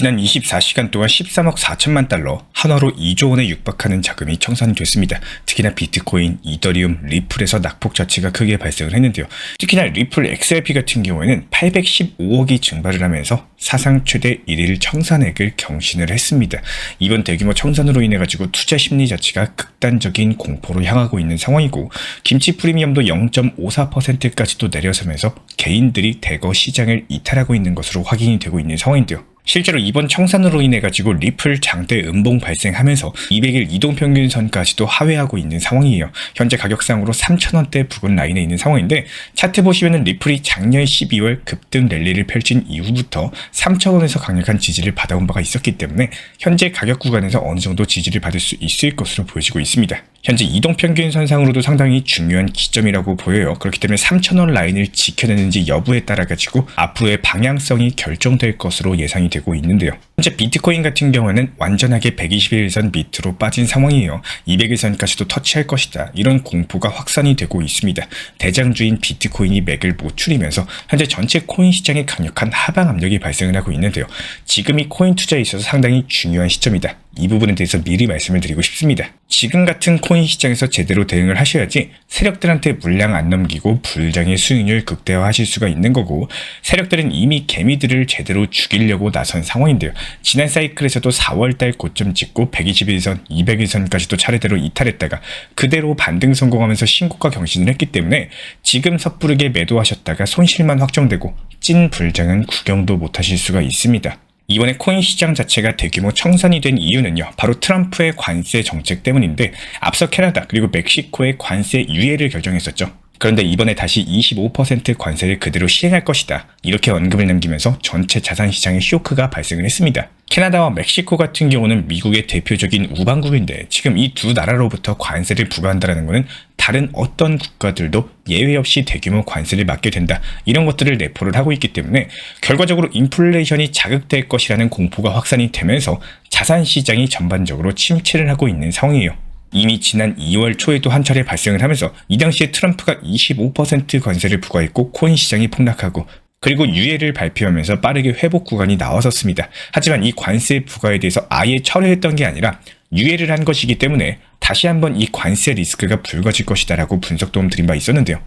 지난 24시간 동안 13억 4천만 달러, 한화로 2조 원에 육박하는 자금이 청산됐습니다. 특히나 비트코인, 이더리움, 리플에서 낙폭 자체가 크게 발생을 했는데요. 특히나 리플 XRP 같은 경우에는 815억이 증발을 하면서 사상 최대 1일 청산액을 경신을 했습니다. 이번 대규모 청산으로 인해 가지고 투자 심리 자체가 극단적인 공포로 향하고 있는 상황이고, 김치 프리미엄도 0.54%까지도 내려서면서 개인들이 대거 시장을 이탈하고 있는 것으로 확인이 되고 있는 상황인데요. 실제로 이번 청산으로 인해 가지고 리플 장대 음봉 발생하면서 200일 이동평균선까지도 하회하고 있는 상황이에요. 현재 가격상으로 3,000원대 부근 라인에 있는 상황인데, 차트 보시면은 리플이 작년 12월 급등 랠리를 펼친 이후부터 3,000원에서 강력한 지지를 받아온 바가 있었기 때문에 현재 가격 구간에서 어느 정도 지지를 받을 수 있을 것으로 보여지고 있습니다. 현재 이동평균선상으로도 상당히 중요한 기점이라고 보여요. 그렇기 때문에 3,000원 라인을 지켜내는지 여부에 따라 가지고 앞으로의 방향성이 결정될 것으로 예상이 되고 있는데요. 현재 비트코인 같은 경우는 완전하게 121선 밑으로 빠진 상황이에요. 200일선까지도 터치할 것이다, 이런 공포가 확산이 되고 있습니다. 대장주인 비트코인이 맥을 못 추리면서 현재 전체 코인 시장에 강력한 하방 압력이 발생을 하고 있는데요. 지금이 코인 투자에 있어서 상당히 중요한 시점이다. 이 부분에 대해서 미리 말씀을 드리고 싶습니다. 지금 같은 코인 시장에서 제대로 대응을 하셔야지 세력들한테 물량 안 넘기고 불장의 수익률 극대화하실 수가 있는 거고, 세력들은 이미 개미들을 제대로 죽이려고 나선 상황인데요. 지난 사이클에서도 4월달 고점 찍고 121선, 200일선까지도 차례대로 이탈했다가 그대로 반등 성공하면서 신고가 경신을 했기 때문에 지금 섣부르게 매도하셨다가 손실만 확정되고 찐 불장은 구경도 못하실 수가 있습니다. 이번에 코인 시장 자체가 대규모 청산이 된 이유는요, 바로 트럼프의 관세 정책 때문인데, 앞서 캐나다 그리고 멕시코의 관세 유예를 결정했었죠. 그런데 이번에 다시 25% 관세를 그대로 시행할 것이다, 이렇게 언급을 남기면서 전체 자산시장에 쇼크가 발생을 했습니다. 캐나다와 멕시코 같은 경우는 미국의 대표적인 우방국인데, 지금 이 두 나라로부터 관세를 부과한다는 것은 다른 어떤 국가들도 예외 없이 대규모 관세를 맞게 된다, 이런 것들을 내포를 하고 있기 때문에 결과적으로 인플레이션이 자극될 것이라는 공포가 확산이 되면서 자산시장이 전반적으로 침체를 하고 있는 상황이에요. 이미 지난 2월 초에도 한 차례 발생을 하면서 이 당시에 트럼프가 25% 관세를 부과했고 코인 시장이 폭락하고, 그리고 유예를 발표하면서 빠르게 회복 구간이 나왔었습니다. 하지만 이 관세 부과에 대해서 아예 철회했던 게 아니라 유예를 한 것이기 때문에 다시 한번 이 관세 리스크가 불거질 것이다 라고 분석 도움 드린 바 있었는데요.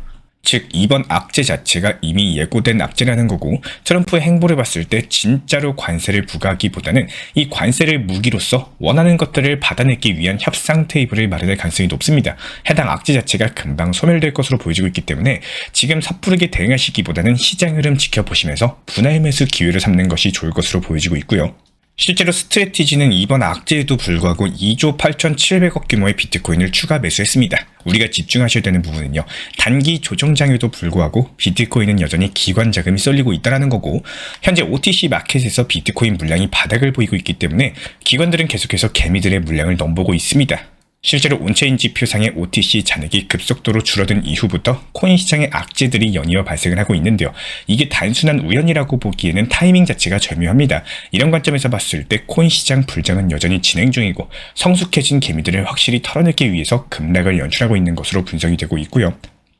즉 이번 악재 자체가 이미 예고된 악재라는 거고, 트럼프의 행보를 봤을 때 진짜로 관세를 부과하기보다는 이 관세를 무기로써 원하는 것들을 받아내기 위한 협상 테이블을 마련할 가능성이 높습니다. 해당 악재 자체가 금방 소멸될 것으로 보여지고 있기 때문에 지금 섣부르게 대응하시기보다는 시장 흐름 지켜보시면서 분할 매수 기회를 삼는 것이 좋을 것으로 보여지고 있고요. 실제로 스트레티지는 이번 악재에도 불구하고 2조 8,700억 규모의 비트코인을 추가 매수했습니다. 우리가 집중하셔야 되는 부분은요, 단기 조정장에도 불구하고 비트코인은 여전히 기관 자금이 쏠리고 있다는 거고, 현재 OTC 마켓에서 비트코인 물량이 바닥을 보이고 있기 때문에 기관들은 계속해서 개미들의 물량을 넘보고 있습니다. 실제로 온체인 지표상의 OTC 잔액이 급속도로 줄어든 이후부터 코인 시장의 악재들이 연이어 발생을 하고 있는데요. 이게 단순한 우연이라고 보기에는 타이밍 자체가 절묘합니다. 이런 관점에서 봤을 때 코인 시장 불장은 여전히 진행 중이고, 성숙해진 개미들을 확실히 털어내기 위해서 급락을 연출하고 있는 것으로 분석이 되고 있고요.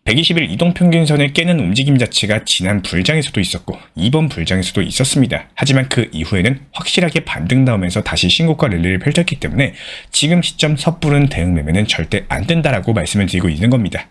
120일 이동평균선을 깨는 움직임 자체가 지난 불장에서도 있었고 이번 불장에서도 있었습니다. 하지만 그 이후에는 확실하게 반등 나오면서 다시 신고가 랠리를 펼쳤기 때문에 지금 시점 섣부른 대응 매매는 절대 안 된다라고 말씀을 드리고 있는 겁니다.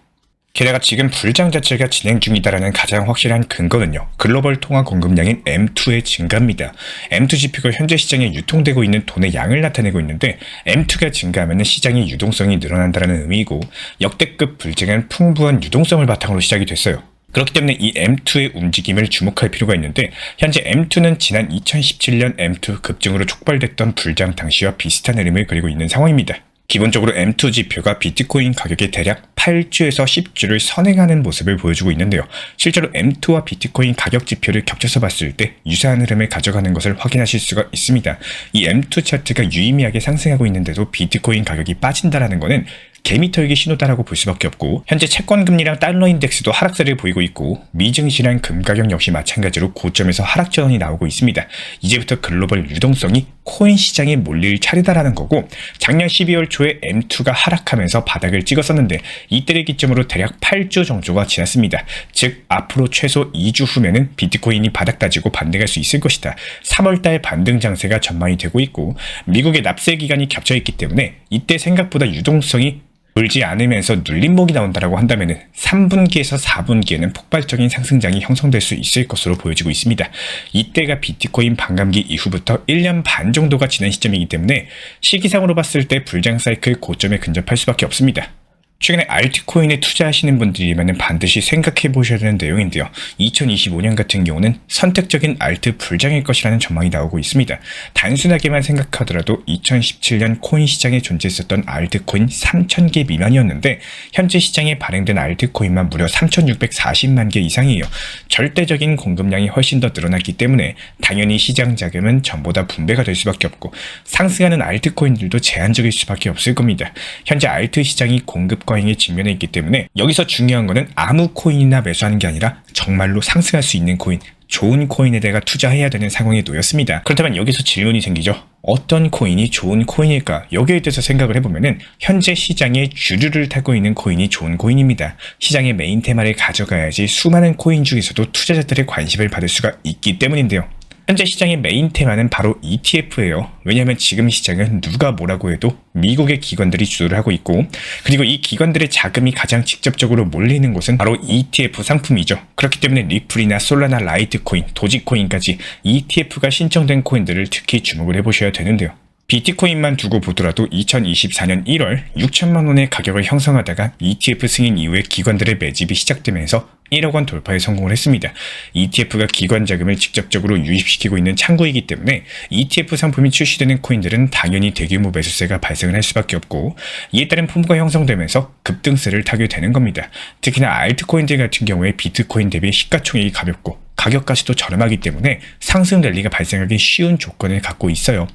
게다가 지금 불장 자체가 진행 중이다라는 가장 확실한 근거는요, 글로벌 통화 공급량인 M2의 증가입니다. M2 지표가 현재 시장에 유통되고 있는 돈의 양을 나타내고 있는데, M2가 증가하면 시장의 유동성이 늘어난다는 의미이고, 역대급 불장은 풍부한 유동성을 바탕으로 시작이 됐어요. 그렇기 때문에 이 M2의 움직임을 주목할 필요가 있는데, 현재 M2는 지난 2017년 M2 급증으로 촉발됐던 불장 당시와 비슷한 흐름을 그리고 있는 상황입니다. 기본적으로 M2 지표가 비트코인 가격의 대략 8주에서 10주를 선행하는 모습을 보여주고 있는데요. 실제로 M2와 비트코인 가격 지표를 겹쳐서 봤을 때 유사한 흐름을 가져가는 것을 확인하실 수가 있습니다. 이 M2 차트가 유의미하게 상승하고 있는데도 비트코인 가격이 빠진다라는 것은 개미털기 신호다라고 볼 수밖에 없고, 현재 채권 금리랑 달러 인덱스도 하락세를 보이고 있고, 미증시랑 금가격 역시 마찬가지로 고점에서 하락 전환이 나오고 있습니다. 이제부터 글로벌 유동성이 코인 시장에 몰릴 차례다라는 거고, 작년 12월 초에 M2가 하락하면서 바닥을 찍었었는데 이때를 기점으로 대략 8주 정도가 지났습니다. 즉 앞으로 최소 2주 후면은 비트코인이 바닥 다지고 반등할 수 있을 것이다. 3월달 반등 장세가 전망이 되고 있고, 미국의 납세 기간이 겹쳐 있기 때문에 이때 생각보다 유동성이 돌지 않으면서 눌림목이 나온다라고 한다면 3분기에서 4분기에는 폭발적인 상승장이 형성될 수 있을 것으로 보여지고 있습니다. 이때가 비트코인 반감기 이후부터 1년 반 정도가 지난 시점이기 때문에 시기상으로 봤을 때 불장 사이클 고점에 근접할 수밖에 없습니다. 최근에 알트코인에 투자하시는 분들이면 반드시 생각해 보셔야 되는 내용인데요. 2025년 같은 경우는 선택적인 알트 불장일 것이라는 전망이 나오고 있습니다. 단순하게만 생각하더라도 2017년 코인 시장에 존재했었던 알트코인 3,000개 미만이었는데 현재 시장에 발행된 알트코인만 무려 3,640만 개 이상이에요. 절대적인 공급량이 훨씬 더 늘어났기 때문에 당연히 시장 자금은 전보다 분배가 될 수밖에 없고, 상승하는 알트코인들도 제한적일 수밖에 없을 겁니다. 현재 알트 시장이 공급과 행에 직면해 있기 때문에 여기서 중요한 거는 아무 코인이나 매수하는 게 아니라 정말로 상승할 수 있는 코인, 좋은 코인에 대해 투자해야 되는 상황에 놓였습니다. 그렇다면 여기서 질문이 생기죠. 어떤 코인이 좋은 코인일까? 여기에 대해서 생각을 해보면은 현재 시장의 주류를 타고 있는 코인이 좋은 코인입니다. 시장의 메인 테마를 가져가야지 수많은 코인 중에서도 투자자들의 관심을 받을 수가 있기 때문인데요. 현재 시장의 메인 테마는 바로 ETF예요. 왜냐하면 지금 시장은 누가 뭐라고 해도 미국의 기관들이 주도를 하고 있고, 그리고 이 기관들의 자금이 가장 직접적으로 몰리는 곳은 바로 ETF 상품이죠. 그렇기 때문에 리플이나 솔라나, 라이트코인, 도지코인까지 ETF가 신청된 코인들을 특히 주목을 해보셔야 되는데요. 비트코인만 두고 보더라도 2024년 1월 6천만 원의 가격을 형성하다가 ETF 승인 이후에 기관들의 매집이 시작되면서 1억 원 돌파에 성공을 했습니다. ETF가 기관 자금을 직접적으로 유입시키고 있는 창구이기 때문에 ETF 상품이 출시되는 코인들은 당연히 대규모 매수세가 발생을 할 수밖에 없고, 이에 따른 폼과 형성되면서 급등세를 타게 되는 겁니다. 특히나 알트코인들 같은 경우에 비트코인 대비 시가총액이 가볍고 가격까지도 저렴하기 때문에 상승 랠리가 발생하기 쉬운 조건을 갖고 있어요.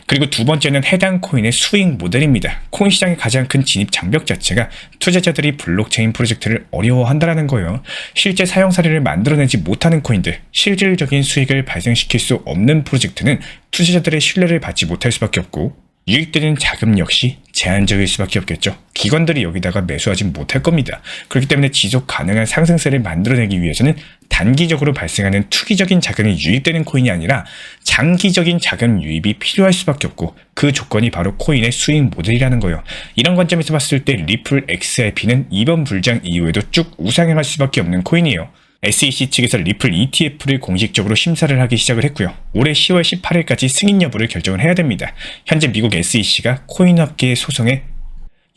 그리고 두 번째는 해당 코인의 수익 모델입니다. 코인 시장의 가장 큰 진입 장벽 자체가 투자자들이 블록체인 프로젝트를 어려워한다는 거예요. 실제 사용 사례를 만들어내지 못하는 코인들, 실질적인 수익을 발생시킬 수 없는 프로젝트는 투자자들의 신뢰를 받지 못할 수밖에 없고, 유입되는 자금 역시 제한적일 수밖에 없겠죠. 기관들이 여기다가 매수하지 못할 겁니다. 그렇기 때문에 지속 가능한 상승세를 만들어내기 위해서는 단기적으로 발생하는 투기적인 자금이 유입되는 코인이 아니라 장기적인 자금 유입이 필요할 수밖에 없고, 그 조건이 바로 코인의 수익 모델이라는 거예요. 이런 관점에서 봤을 때 리플 XRP는 이번 불장 이후에도 쭉 우상향할 수밖에 없는 코인이에요. SEC 측에서 리플 ETF를 공식적으로 심사를 하기 시작을 했고요. 올해 10월 18일까지 승인 여부를 결정을 해야 됩니다. 현재 미국 SEC가 코인 업계의 소송에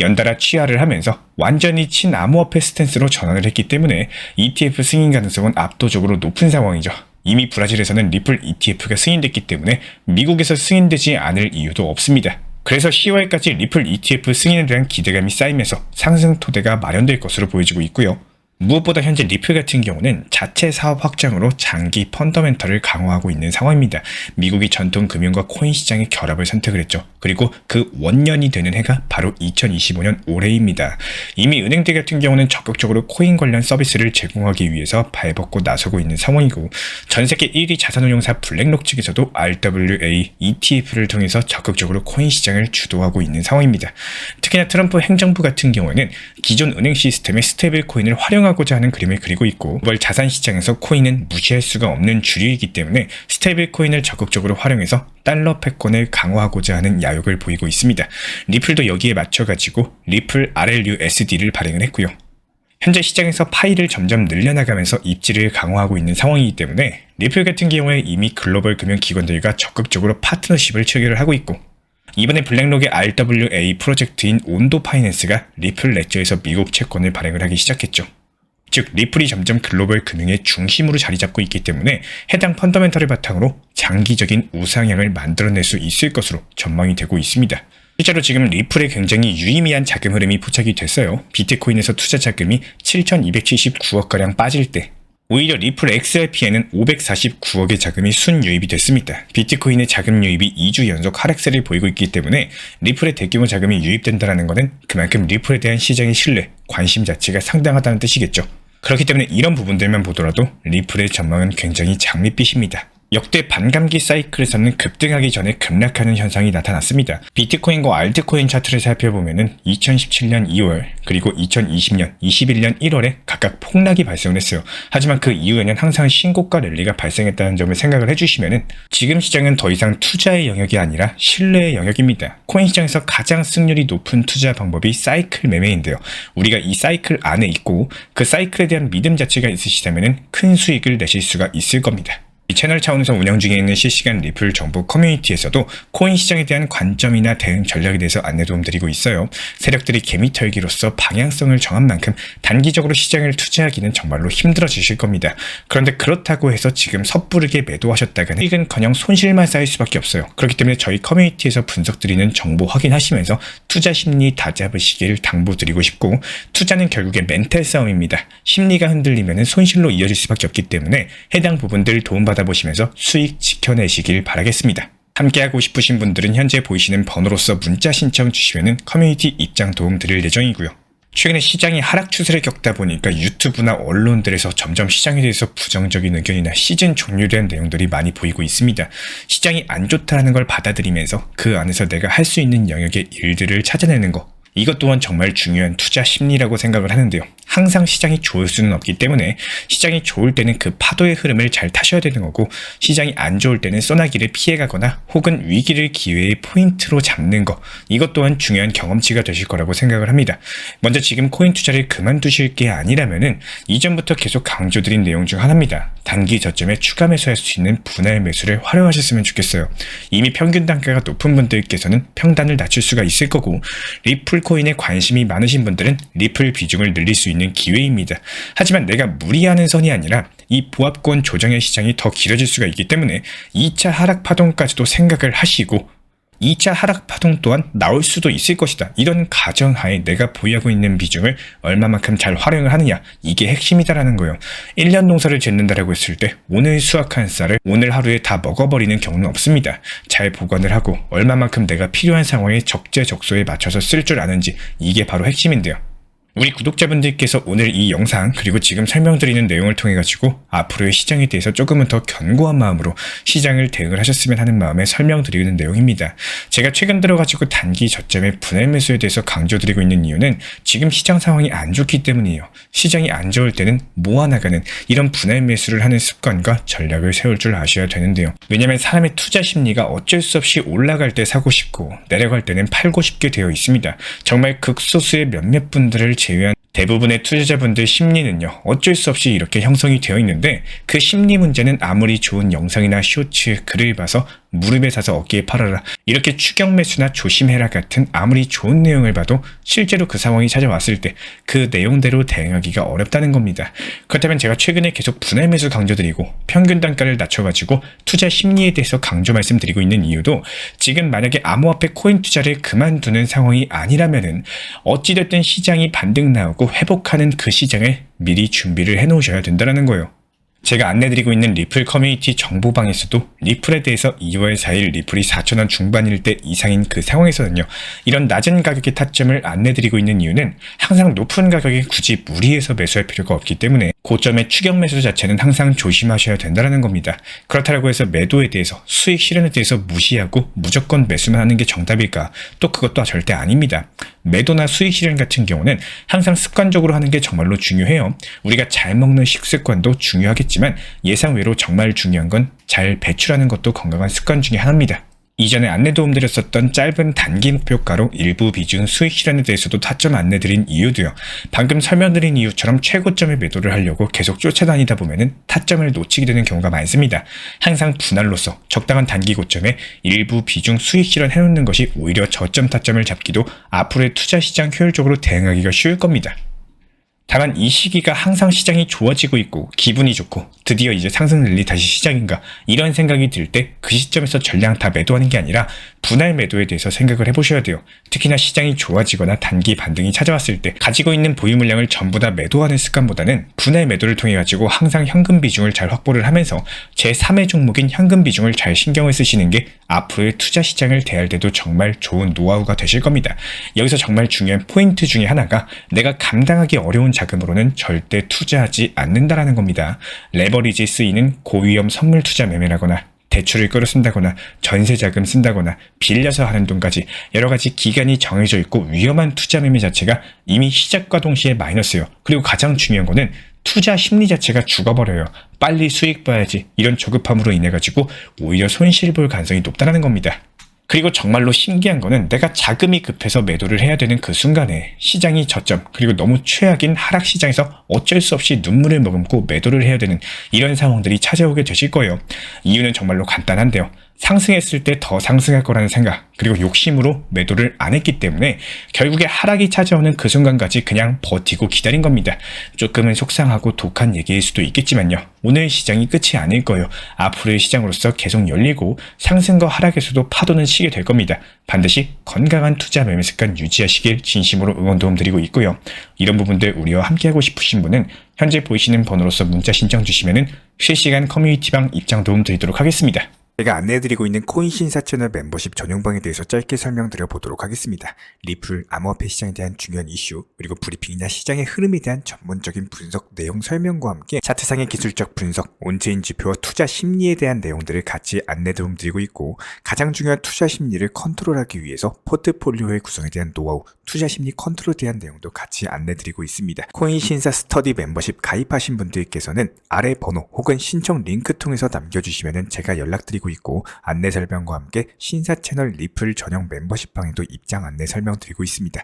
연달아 취하를 하면서 완전히 친암호화폐 스탠스로 전환을 했기 때문에 ETF 승인 가능성은 압도적으로 높은 상황이죠. 이미 브라질에서는 리플 ETF가 승인됐기 때문에 미국에서 승인되지 않을 이유도 없습니다. 그래서 10월까지 리플 ETF 승인에 대한 기대감이 쌓이면서 상승 토대가 마련될 것으로 보여지고 있고요. 무엇보다 현재 리플 같은 경우는 자체 사업 확장으로 장기 펀더멘털을 강화하고 있는 상황입니다. 미국이 전통 금융과 코인 시장의 결합을 선택을 했죠. 그리고 그 원년이 되는 해가 바로 2025년 올해입니다. 이미 은행들 같은 경우는 적극적으로 코인 관련 서비스를 제공하기 위해서 발벗고 나서고 있는 상황이고, 전 세계 1위 자산운용사 블랙록 측에서도 RWA ETF를 통해서 적극적으로 코인 시장을 주도하고 있는 상황입니다. 특히나 트럼프 행정부 같은 경우에는 기존 은행 시스템의 스테이블 코인을 활용하고자 하는 그림을 그리고 있고, 글로벌 자산 시장에서 코인은 무시할 수가 없는 주류이기 때문에 스테이블 코인을 적극적으로 활용해서 달러 패권을 강화하고자 하는 야욕을 보이고 있습니다. 리플도 여기에 맞춰가지고 리플 RLUSD를 발행을 했고요. 현재 시장에서 파이를 점점 늘려나가면서 입지를 강화하고 있는 상황이기 때문에 리플 같은 경우에 이미 글로벌 금융기관들과 적극적으로 파트너십을 체결을 하고 있고, 이번에 블랙록의 RWA 프로젝트인 온도 파이낸스가 리플 레저에서 미국 채권을 발행을 하기 시작했죠. 즉 리플이 점점 글로벌 금융의 중심으로 자리 잡고 있기 때문에 해당 펀더멘털을 바탕으로 장기적인 우상향을 만들어낼 수 있을 것으로 전망이 되고 있습니다. 실제로 지금 리플에 굉장히 유의미한 자금 흐름이 포착이 됐어요. 비트코인에서 투자 자금이 7,279억가량 빠질 때 오히려 리플 XRP에는 549억의 자금이 순유입이 됐습니다. 비트코인의 자금 유입이 2주 연속 하락세를 보이고 있기 때문에 리플의 대규모 자금이 유입된다는 것은 그만큼 리플에 대한 시장의 신뢰, 관심 자체가 상당하다는 뜻이겠죠. 그렇기 때문에 이런 부분들만 보더라도 리플의 전망은 굉장히 장밋빛입니다. 역대 반감기 사이클에서는 급등하기 전에 급락하는 현상이 나타났습니다. 비트코인과 알트코인 차트를 살펴보면은 2017년 2월 그리고 2020년, 21년 1월에 각각 폭락이 발생을 했어요. 하지만 그 이후에는 항상 신고가 랠리가 발생했다는 점을 생각을 해주시면은 지금 시장은 더 이상 투자의 영역이 아니라 신뢰의 영역입니다. 코인 시장에서 가장 승률이 높은 투자 방법이 사이클 매매인데요. 우리가 이 사이클 안에 있고 그 사이클에 대한 믿음 자체가 있으시다면은 큰 수익을 내실 수가 있을 겁니다. 이 채널 차원에서 운영 중에 있는 실시간 리플 정보 커뮤니티에서도 코인 시장에 대한 관점이나 대응 전략에 대해서 안내 도움 드리고 있어요. 세력들이 개미 털기로서 방향성을 정한 만큼 단기적으로 시장을 투자하기는 정말로 힘들어지실 겁니다. 그런데 그렇다고 해서 지금 섣부르게 매도하셨다가는 수익은커녕 손실만 쌓일 수밖에 없어요. 그렇기 때문에 저희 커뮤니티에서 분석드리는 정보 확인하시면서 투자 심리 다잡으시길 당부드리고 싶고, 투자는 결국에 멘탈 싸움입니다. 심리가 흔들리면 손실로 이어질 수밖에 없기 때문에 해당 부분들 도움받아 보시면서 수익 지켜내시길 바라겠습니다. 함께하고 싶으신 분들은 현재 보이시는 번호로서 문자 신청 주시면 커뮤니티 입장 도움 드릴 예정이고요. 최근에 시장이 하락 추세를 겪다 보니까 유튜브나 언론들에서 점점 시장에 대해서 부정적인 의견이나 시즌 종료된 내용들이 많이 보이고 있습니다. 시장이 안 좋다는 걸 받아들이면서 그 안에서 내가 할 수 있는 영역의 일들을 찾아내는 것, 이것 또한 정말 중요한 투자 심리라고 생각을 하는데요. 항상 시장이 좋을 수는 없기 때문에 시장이 좋을 때는 그 파도의 흐름을 잘 타셔야 되는 거고, 시장이 안 좋을 때는 소나기를 피해가거나 혹은 위기를 기회의 포인트로 잡는 거, 이것 또한 중요한 경험치가 되실 거라고 생각을 합니다. 먼저 지금 코인 투자를 그만두실 게 아니라면은 이전부터 계속 강조드린 내용 중 하나입니다. 단기 저점에 추가 매수할 수 있는 분할 매수를 활용하셨으면 좋겠어요. 이미 평균 단가가 높은 분들께서는 평단을 낮출 수가 있을 거고, 리플 코인에 관심이 많으신 분들은 리플 비중을 늘릴 수 있는 기회입니다. 하지만 내가 무리하는 선이 아니라 이 보합권 조정의 시장이 더 길어질 수가 있기 때문에 2차 하락 파동까지도 생각을 하시고 2차 하락 파동 또한 나올 수도 있을 것이다. 이런 가정하에 내가 보유하고 있는 비중을 얼마만큼 잘 활용을 하느냐, 이게 핵심이다라는 거예요. 1년 농사를 짓는다라고 했을 때 오늘 수확한 쌀을 오늘 하루에 다 먹어버리는 경우는 없습니다. 잘 보관을 하고 얼마만큼 내가 필요한 상황에 적재적소에 맞춰서 쓸 줄 아는지, 이게 바로 핵심인데요. 우리 구독자분들께서 오늘 이 영상 그리고 지금 설명드리는 내용을 통해 가지고 앞으로의 시장에 대해서 조금은 더 견고한 마음으로 시장을 대응을 하셨으면 하는 마음에 설명드리는 내용입니다. 제가 최근 들어 가지고 단기 저점의 분할 매수에 대해서 강조드리고 있는 이유는 지금 시장 상황이 안 좋기 때문이에요. 시장이 안 좋을 때는 모아나가는 이런 분할 매수를 하는 습관과 전략을 세울 줄 아셔야 되는데요. 왜냐하면 사람의 투자 심리가 어쩔 수 없이 올라갈 때 사고 싶고 내려갈 때는 팔고 싶게 되어 있습니다. 정말 극소수의 몇몇 분들을 제외한 대부분의 투자자분들 심리는요, 어쩔 수 없이 이렇게 형성이 되어 있는데, 그 심리 문제는 아무리 좋은 영상이나 쇼츠, 글을 봐서 무릎에 사서 어깨에 팔아라, 이렇게 추격 매수나 조심해라 같은 아무리 좋은 내용을 봐도 실제로 그 상황이 찾아왔을 때 그 내용대로 대응하기가 어렵다는 겁니다. 그렇다면 제가 최근에 계속 분할 매수 강조드리고 평균 단가를 낮춰가지고 투자 심리에 대해서 강조 말씀드리고 있는 이유도, 지금 만약에 암호화폐 코인 투자를 그만두는 상황이 아니라면은 어찌됐든 시장이 반등 나오고 회복하는 그 시장을 미리 준비를 해놓으셔야 된다는 거예요. 제가 안내드리고 있는 리플 커뮤니티 정보방에서도 리플에 대해서 2월 4일 리플이 4,000원 중반일 때 이상인 그 상황에서는요, 이런 낮은 가격의 타점을 안내드리고 있는 이유는 항상 높은 가격에 굳이 무리해서 매수할 필요가 없기 때문에 고점의 추격 매수 자체는 항상 조심하셔야 된다는 겁니다. 그렇다고 해서 매도에 대해서, 수익 실현에 대해서 무시하고 무조건 매수만 하는 게 정답일까? 또 그것도 절대 아닙니다. 매도나 수익 실현 같은 경우는 항상 습관적으로 하는 게 정말로 중요해요. 우리가 잘 먹는 식습관도 중요하겠지만 예상외로 정말 중요한 건 잘 배출하는 것도 건강한 습관 중에 하나입니다. 이전에 안내 도움 드렸었던 짧은 단기 목표가로 일부 비중 수익 실현에 대해서도 타점 안내드린 이유도요. 방금 설명드린 이유처럼 최고점에 매도를 하려고 계속 쫓아다니다 보면은 타점을 놓치게 되는 경우가 많습니다. 항상 분할로서 적당한 단기 고점에 일부 비중 수익 실현 해놓는 것이 오히려 저점 타점을 잡기도 앞으로의 투자 시장 효율적으로 대응하기가 쉬울 겁니다. 다만 이 시기가 항상 시장이 좋아지고 있고 기분이 좋고 드디어 이제 상승 랠리 다시 시작인가 이런 생각이 들 때 그 시점에서 전량 다 매도하는 게 아니라 분할 매도에 대해서 생각을 해보셔야 돼요. 특히나 시장이 좋아지거나 단기 반등이 찾아왔을 때 가지고 있는 보유 물량을 전부 다 매도하는 습관보다는 분할 매도를 통해 가지고 항상 현금 비중을 잘 확보를 하면서 제 3의 종목인 현금 비중을 잘 신경을 쓰시는 게 앞으로의 투자 시장을 대할 때도 정말 좋은 노하우가 되실 겁니다. 여기서 정말 중요한 포인트 중에 하나가 내가 감당하기 어려운 자금으로는 절대 투자하지 않는다라는 겁니다. 레버리지에 쓰이는 고위험 선물 투자 매매라거나 대출을 끌어쓴다거나 전세자금 쓴다거나 빌려서 하는 돈까지 여러가지 기간이 정해져 있고 위험한 투자 매매 자체가 이미 시작과 동시에 마이너스예요. 그리고 가장 중요한 거는 투자 심리 자체가 죽어버려요. 빨리 수익 봐야지 이런 조급함으로 인해 가지고 오히려 손실 볼 가능성이 높다는 겁니다. 그리고 정말로 신기한 거는 내가 자금이 급해서 매도를 해야 되는 그 순간에 시장이 저점 그리고 너무 최악인 하락 시장에서 어쩔 수 없이 눈물을 머금고 매도를 해야 되는 이런 상황들이 찾아오게 되실 거예요. 이유는 정말로 간단한데요. 상승했을 때 더 상승할 거라는 생각 그리고 욕심으로 매도를 안 했기 때문에 결국에 하락이 찾아오는 그 순간까지 그냥 버티고 기다린 겁니다. 조금은 속상하고 독한 얘기일 수도 있겠지만요. 오늘 시장이 끝이 아닐 거예요. 앞으로의 시장으로서 계속 열리고 상승과 하락에서도 파도는 치게 될 겁니다. 반드시 건강한 투자 매매 습관 유지하시길 진심으로 응원 도움 드리고 있고요. 이런 부분들 우리와 함께하고 싶으신 분은 현재 보이시는 번호로서 문자 신청 주시면 실시간 커뮤니티방 입장 도움 드리도록 하겠습니다. 제가 안내해드리고 있는 코인 신사 채널 멤버십 전용방에 대해서 짧게 설명드려 보도록 하겠습니다. 리플, 암호화폐 시장에 대한 중요한 이슈, 그리고 브리핑이나 시장의 흐름에 대한 전문적인 분석 내용 설명과 함께 차트상의 기술적 분석, 온체인 지표와 투자 심리에 대한 내용들을 같이 안내 도움드리고 있고 가장 중요한 투자 심리를 컨트롤하기 위해서 포트폴리오의 구성에 대한 노하우, 투자 심리 컨트롤에 대한 내용도 같이 안내드리고 있습니다. 코인 신사 스터디 멤버십 가입하신 분들께서는 아래 번호 혹은 신청 링크 통해서 남겨주시면 제가 연락드리고 있고 안내 설명과 함께 신사 채널 리플 전용 멤버십 방에도 입장 안내 설명드리고 있습니다.